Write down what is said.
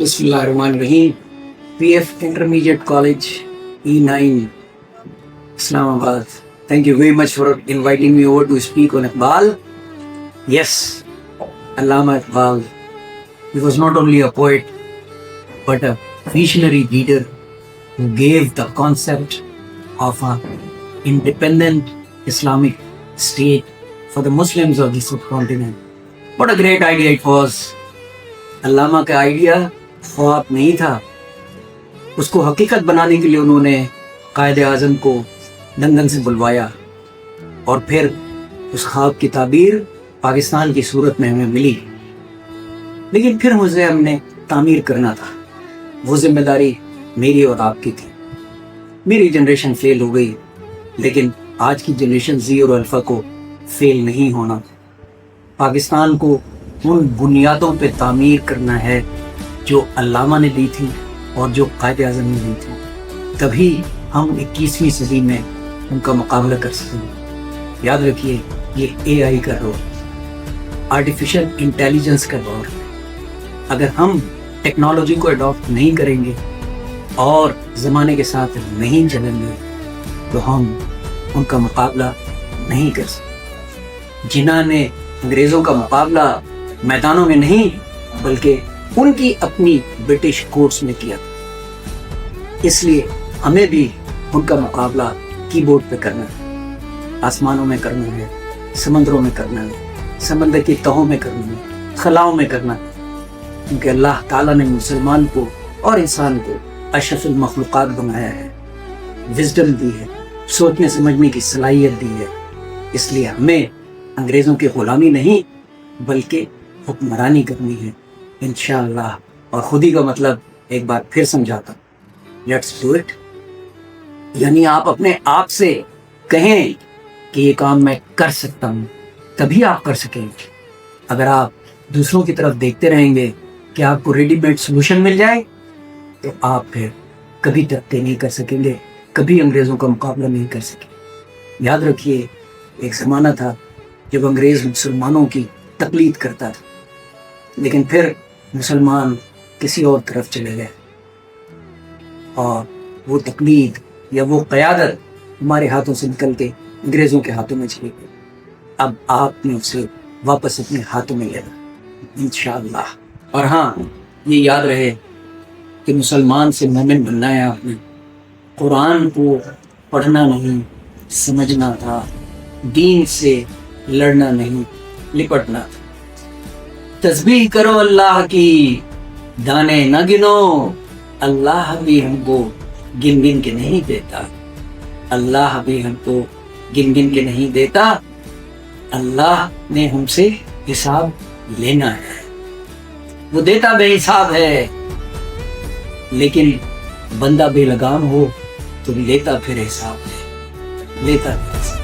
Bismillahirrahmanirrahim. PF Intermediate College, E9, Islamabad. Thank you very much for inviting me over to speak on Iqbal. Yes, Allama Iqbal. He was not only a poet, but a visionary leader who gave the concept of an independent Islamic state for the Muslims of the subcontinent. What a great idea it was. अल्लामा का idea ख्वाब नहीं था, उसको हकीकत बनाने के लिए उन्होंने कायद आज़म को लंदन से बुलवाया और फिर उस ख्वाब की ताबीर पाकिस्तान की सूरत में हमें मिली। लेकिन फिर मुझे हमने तामीर करना था, वो जिम्मेदारी मेरी और आपकी थी। मेरी जनरेशन फेल हो गई, लेकिन आज की जनरेशन जी और अल्फा को फेल नहीं होना। पाकिस्तान को उन बुनियादों पे तामीर करना है जो अल्लामा ने दी थी और जो कायद आज़म ने दी थी, तभी हम 21वीं सदी में उनका मुकाबला कर सकेंगे। याद रखिए, ये AI का दौर, आर्टिफिशियल इंटेलिजेंस का दौर है। अगर हम टेक्नोलॉजी को अडॉप्ट नहीं करेंगे और ज़माने के साथ नहीं चलेंगे तो हम उनका मुकाबला नहीं कर सकते। जिन्होंने अंग्रेज़ों का मुकाबला मैदानों में नहीं बल्कि उनकी अपनी ब्रिटिश कोर्ट्स में किया था, इसलिए हमें भी उनका मुकाबला कीबोर्ड पे करना है, आसमानों में करना है, समंदरों में करना है, समंदर की तहों में करना है, खलाओं में करना है। क्योंकि अल्लाह ताला ने मुसलमान को और इंसान को अशरफुल मखलूक़ात बनाया है, विज़डम दी है, सोचने समझने की सलाहियत दी है। इसलिए हमें अंग्रेज़ों की ग़ुलामी नहीं बल्कि हुक्मरानी करनी है इंशाअल्लाह। और खुदी का मतलब एक बार फिर समझाता, लेट्स डू इट। यानी आप अपने आप से कहें कि ये काम मैं कर सकता हूँ, तभी आप कर सकेंगे। अगर आप दूसरों की तरफ देखते रहेंगे कि आपको रेडीमेड सोल्यूशन मिल जाए, तो आप फिर कभी तरक्की नहीं कर सकेंगे, कभी अंग्रेज़ों का मुकाबला नहीं कर सकेंगे। याद रखिए, एक ज़माना था जब अंग्रेज़ मुसलमानों की तकलीद करता था, लेकिन फिर मुसलमान किसी और तरफ चले गए और वो तकलीद या वो क़यादत हमारे हाथों से निकल के अंग्रेज़ों के हाथों में चली गई। अब आपने उसे वापस अपने हाथों में लेना इंशाअल्लाह। और हाँ, ये याद रहे कि मुसलमान से मोमिन बनना है आपने। कुरान को पढ़ना नहीं, समझना था, दीन से लड़ना नहीं, लिपटना था। तस्बीह करो अल्लाह की, दाने न गिनो, अल्लाह भी हमको गिन गिन के नहीं देता। अल्लाह भी हमको गिन गिन के नहीं देता, अल्लाह ने हमसे हिसाब लेना है। वो देता बेहिसाब है, लेकिन बंदा बेलगाम हो तो लेता फिर हिसाब है, लेता फिर हिसाब।